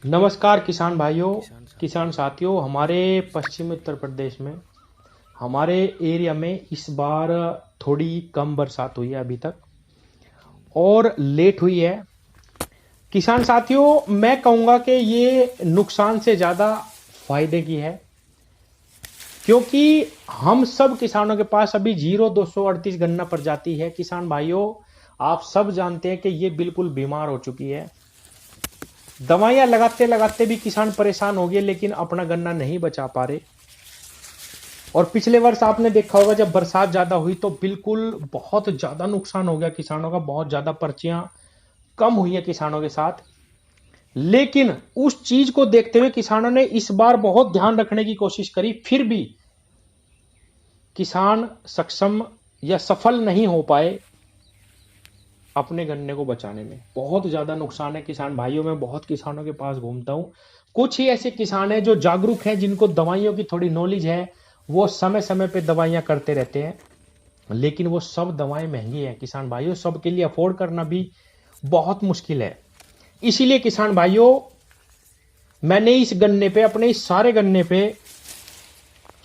नमस्कार किसान भाइयों, किसान साथियों। हमारे पश्चिमी उत्तर प्रदेश में हमारे एरिया में इस बार थोड़ी कम बरसात हुई है अभी तक और लेट हुई है। किसान साथियों, मैं कहूँगा कि ये नुकसान से ज़्यादा फायदे की है, क्योंकि हम सब किसानों के पास अभी 0238 गन्ना प्रजाति है। किसान भाइयों, आप सब जानते हैं कि ये बिल्कुल बीमार हो चुकी है। दवाइयां लगाते लगाते भी किसान परेशान हो गए, लेकिन अपना गन्ना नहीं बचा पा रहे। और पिछले वर्ष आपने देखा होगा, जब बरसात ज्यादा हुई तो बिल्कुल बहुत ज्यादा नुकसान हो गया किसानों का, बहुत ज्यादा पर्चियां कम हुई है किसानों के साथ। लेकिन उस चीज को देखते हुए किसानों ने इस बार बहुत ध्यान रखने की कोशिश करी, फिर भी किसान सक्षम या सफल नहीं हो पाए अपने गन्ने को बचाने में। बहुत ज्यादा नुकसान है किसान भाइयों। में बहुत किसानों के पास घूमता हूं, कुछ ही ऐसे किसान हैं जो जागरूक हैं, जिनको दवाइयों की थोड़ी नॉलेज है, वो समय समय पे दवाइयां करते रहते हैं। लेकिन वो सब दवाएं महंगी हैं किसान भाइयों, सबके लिए अफोर्ड करना भी बहुत मुश्किल है। इसीलिए किसान भाइयों, मैंने इस गन्ने पे, अपने इस सारे गन्ने पे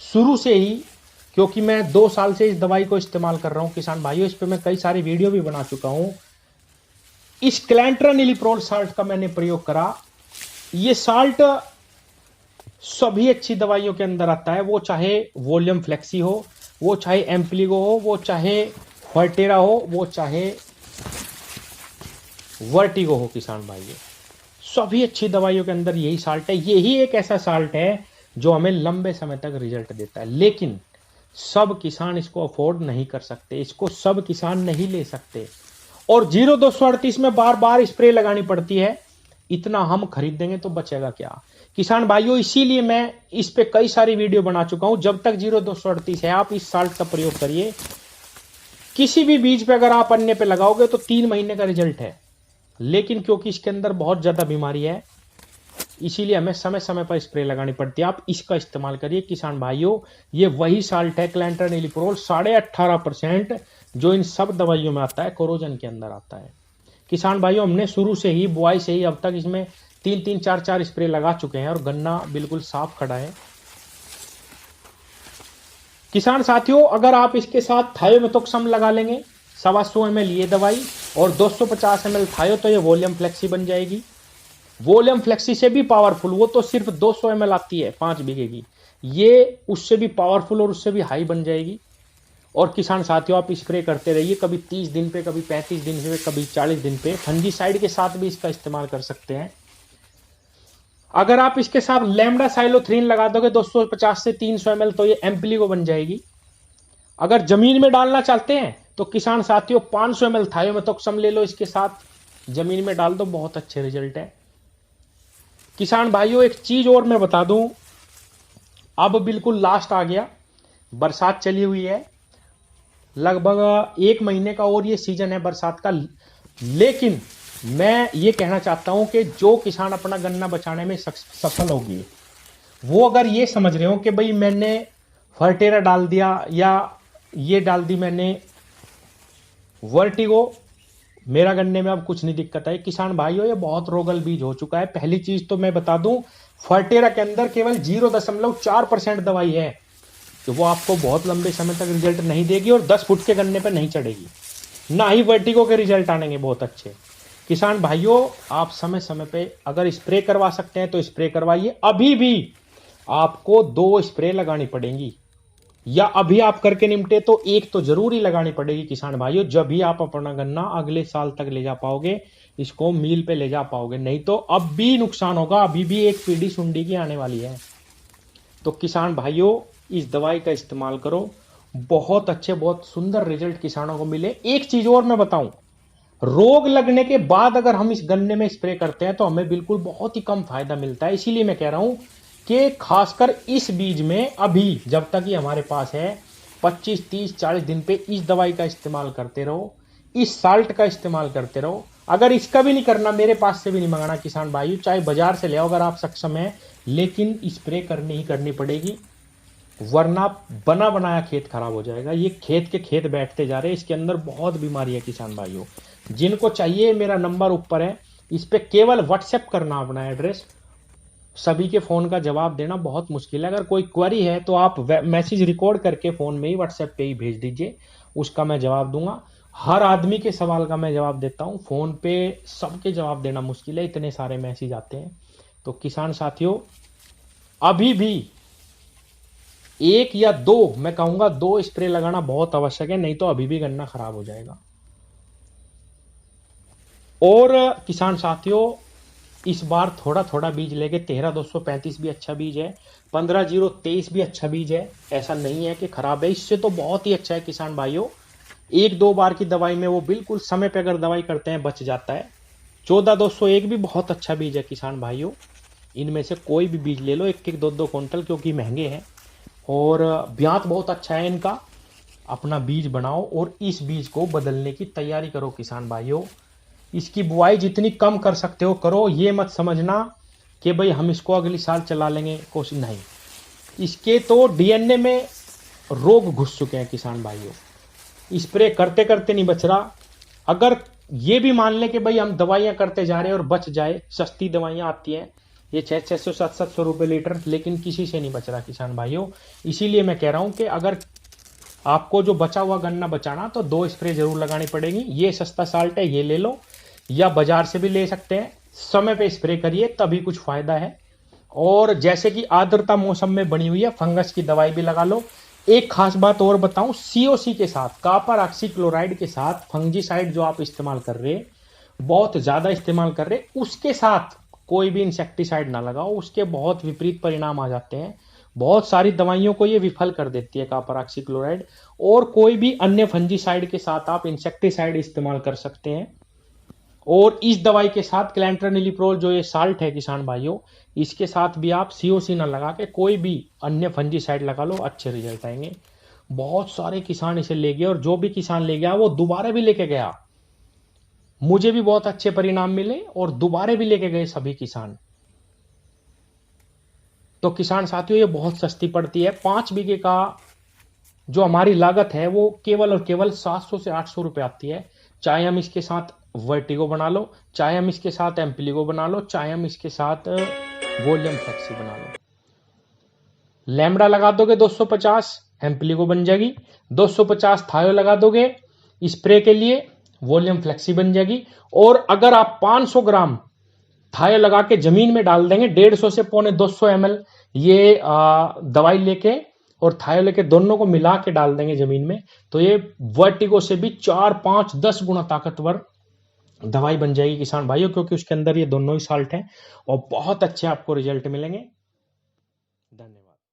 शुरू से ही, क्योंकि मैं 2 साल से इस दवाई को इस्तेमाल कर रहा हूं किसान भाइयों, इस पे मैं कई सारी वीडियो भी बना चुका हूं। इस क्लैंट्रानिलीप्रोल साल्ट का मैंने प्रयोग करा। ये साल्ट सभी अच्छी दवाइयों के अंदर आता है, वो चाहे वॉल्यूम फ्लेक्सी हो, वो चाहे एम्प्लीगो हो, वो चाहे फर्टेरा हो, वो चाहे वर्टिगो हो। किसान भाइयों, सभी अच्छी दवाइयों के अंदर यही साल्ट है। यही एक ऐसा साल्ट है जो हमें लंबे समय तक रिजल्ट देता है। लेकिन सब किसान इसको अफोर्ड नहीं कर सकते, इसको सब किसान नहीं ले सकते, और 0238 में बार बार स्प्रे लगानी पड़ती है। इतना हम खरीदेंगे तो बचेगा क्या किसान भाइयों? इसीलिए मैं इस पे कई सारी वीडियो बना चुका हूं। जब तक 0238 है, आप इस साल्ट का प्रयोग करिए। किसी भी बीज पे अगर आप अन्य पे लगाओगे तो 3 महीने का रिजल्ट है। लेकिन क्योंकि इसके अंदर बहुत ज्यादा बीमारी है, इसीलिए हमें समय समय पर स्प्रे लगानी पड़ती है। आप इसका इस्तेमाल करिए किसान भाइयों। ये वही साल्ट है, क्लैंट्रानिलीप्रोल 18.5%, जो इन सब दवाइयों में आता है, कोरोजन के अंदर आता है। किसान भाइयों, हमने शुरू से ही, बुआई से ही अब तक इसमें 3-3, 4-4 स्प्रे लगा चुके हैं और गन्ना बिल्कुल साफ खड़ा है। किसान साथियों, अगर आप इसके साथ थायोमेथोक्सम लगा लेंगे, 125 ml ये दवाई और 250 ml थायो, तो ये वॉल्यूम फ्लेक्सी बन जाएगी। वॉल्यूम फ्लेक्सी से भी पावरफुल, वो तो सिर्फ 200 ml आती है 5 बीघे की, ये उससे भी पावरफुल और उससे भी हाई बन जाएगी। और किसान साथियों, आप स्प्रे करते रहिए, कभी 30 दिन पे, कभी 35 दिन पे, कभी 40 दिन पे। फंजीसाइड के साथ भी इसका इस्तेमाल कर सकते हैं। अगर आप इसके साथ लैम्डा साइलोथ्रीन लगा दोगे 250 से 300 ml, तो ये एम्प्लीगो बन जाएगी। अगर जमीन में डालना चाहते हैं तो किसान साथियों 500 ml थायोमेथोक्सम ले लो, इसके साथ जमीन में डाल दो, बहुत अच्छे रिजल्ट है। किसान भाइयों, एक चीज और मैं बता दूं, अब बिल्कुल लास्ट आ गया, बरसात चली हुई है, लगभग 1 महीने का और ये सीजन है बरसात का। लेकिन मैं ये कहना चाहता हूं कि जो किसान अपना गन्ना बचाने में सफल होगी, वो अगर ये समझ रहे हो कि भाई मैंने फर्टेरा डाल दिया या ये डाल दी मैंने वर्टिगो, मेरा गन्ने में अब कुछ नहीं दिक्कत है, किसान भाइयों ये बहुत रोगल बीज हो चुका है। पहली चीज तो मैं बता दूं, फर्टेरा के अंदर केवल 0.4% दवाई है, तो वो आपको बहुत लंबे समय तक रिजल्ट नहीं देगी और 10 फुट के गन्ने पर नहीं चढ़ेगी। ना ही वर्टिगो के रिजल्ट आनेंगे बहुत अच्छे। किसान भाइयों, आप समय समय पे अगर स्प्रे करवा सकते हैं तो स्प्रे करवाइए। अभी भी आपको 2 स्प्रे लगानी पड़ेंगी, या अभी आप करके निपटे तो एक तो जरूर ही लगानी पड़ेगी किसान भाइयों, जब भी आप अपना गन्ना अगले साल तक ले जा पाओगे, इसको मील पे ले जा पाओगे। नहीं तो अब भी नुकसान होगा, अभी भी एक पीढ़ी सुंडी की आने वाली है। तो किसान भाइयों, इस दवाई का इस्तेमाल करो, बहुत अच्छे, बहुत सुंदर रिजल्ट किसानों को मिले। एक चीज और मैं बताऊं, रोग लगने के बाद अगर हम इस गन्ने में स्प्रे करते हैं तो हमें बिल्कुल बहुत ही कम फायदा मिलता है। इसीलिए मैं कह रहा हूं कि खासकर इस बीज में अभी जब तक ये हमारे पास है, 25, 30, 40 दिन पे इस दवाई का इस्तेमाल करते रहो, इस साल्ट का इस्तेमाल करते रहो। अगर इसका भी नहीं करना, मेरे पास से भी नहीं मंगाना किसान भाई, चाहे बाजार से ले आओ अगर आप सक्षम हैं, लेकिन स्प्रे करनी ही करनी पड़ेगी, वरना बना बनाया खेत खराब हो जाएगा। ये खेत के खेत बैठते जा रहे हैं, इसके अंदर बहुत बीमारी है किसान भाइयों। जिनको चाहिए, मेरा नंबर ऊपर है, इस पे केवल व्हाट्सएप करना अपना एड्रेस, सभी के फ़ोन का जवाब देना बहुत मुश्किल है। अगर कोई क्वेरी है तो आप मैसेज रिकॉर्ड करके फ़ोन में ही व्हाट्सएप पे ही भेज दीजिए, उसका मैं जवाब दूंगा। हर आदमी के सवाल का मैं जवाब देता हूँ। फ़ोन पे सबके जवाब देना मुश्किल है, इतने सारे मैसेज आते हैं। तो किसान साथियों, अभी भी एक या दो, मैं कहूंगा दो स्प्रे लगाना बहुत आवश्यक है, नहीं तो अभी भी गन्ना खराब हो जाएगा। और किसान साथियों, इस बार थोड़ा थोड़ा बीज लेके 13,235 भी अच्छा बीज है, 15,023 भी अच्छा बीज है, ऐसा नहीं है कि खराब है, इससे तो बहुत ही अच्छा है किसान भाइयों। एक दो बार की दवाई में वो बिल्कुल समय पे अगर दवाई करते हैं बच जाता है। 14,201 भी बहुत अच्छा बीज है किसान भाइयों। इनमें से कोई भी बीज ले लो, एक एक दो दो क्विंटल, क्योंकि महंगे हैं और ब्यात बहुत अच्छा है इनका। अपना बीज बनाओ और इस बीज को बदलने की तैयारी करो किसान भाइयों। इसकी बुआई जितनी कम कर सकते हो करो, ये मत समझना कि भाई हम इसको अगली साल चला लेंगे, कोशिश नहीं। इसके तो डीएनए में रोग घुस चुके हैं किसान भाइयों। स्प्रे करते करते नहीं बच रहा। अगर ये भी मान लें कि भाई हम दवाइयां करते जा रहे हैं और बच जाए, सस्ती दवाइयां आती हैं ये 600 700 रुपए लीटर, लेकिन किसी से नहीं बच रहा किसान भाइयों। इसीलिए मैं कह रहा हूं कि अगर आपको जो बचा हुआ गन्ना बचाना तो दो स्प्रे जरूर लगानी पड़ेगी। ये सस्ता साल्ट है, ये ले लो, या बाजार से भी ले सकते हैं। समय पे स्प्रे करिए तभी कुछ फायदा है। और जैसे कि आर्द्रता मौसम में बनी हुई है, फंगस की दवाई भी लगा लो। एक खास बात और बताऊं, सीओसी के साथ, कॉपर ऑक्सीक्लोराइड के साथ फंजीसाइड जो आप इस्तेमाल कर रहे हैं, बहुत ज्यादा इस्तेमाल कर रहे, उसके साथ कोई भी इंसेक्टिसाइड ना लगाओ, उसके बहुत विपरीत परिणाम आ जाते हैं। बहुत सारी दवाइयों को ये विफल कर देती है कॉपर ऑक्सीक्लोराइड। और कोई भी अन्य फंजीसाइड के साथ आप इंसेक्टिसाइड इस्तेमाल कर सकते हैं। और इस दवाई के साथ क्लैंट्रनिलिप्रोल जो ये साल्ट है किसान भाइयों, इसके साथ भी आप सीओसी ना लगा के कोई भी अन्य फंजीसाइड लगा लो, अच्छे रिजल्ट आएंगे। बहुत सारे किसान इसे ले गए और जो भी किसान ले गया वो दोबारा भी लेके गया। मुझे भी बहुत अच्छे परिणाम मिले और दोबारा भी लेके गए सभी किसान। तो किसान साथियों, ये बहुत सस्ती पड़ती है। 5 बीघे का जो हमारी लागत है वो केवल और केवल 700 से 800 रुपए आती है। चाहे हम इसके साथ वर्टिगो बना लो, चाहे हम इसके साथ एम्पिलिगो बना लो, चाहे हम इसके साथ वॉल्यूम फ्लेक्सी बना लो। लैम्बडा लगा दोगे 250, एम्पिलिगो बन जाएगी। 250 थायो लगा दोगे स्प्रे के लिए, वॉल्यूम फ्लेक्सी बन जाएगी। और अगर आप 500 ग्राम थायो लगा के जमीन में डाल देंगे, 150 से पौने 200 ml ये दवाई लेके और थायो लेके दोनों को मिला के डाल देंगे जमीन में, तो ये वर्टिगो से भी 4 5 10 गुना ताकतवर दवाई बन जाएगी किसान भाइयों, क्योंकि उसके अंदर ये दोनों ही साल्ट हैं और बहुत अच्छे आपको रिजल्ट मिलेंगे। धन्यवाद।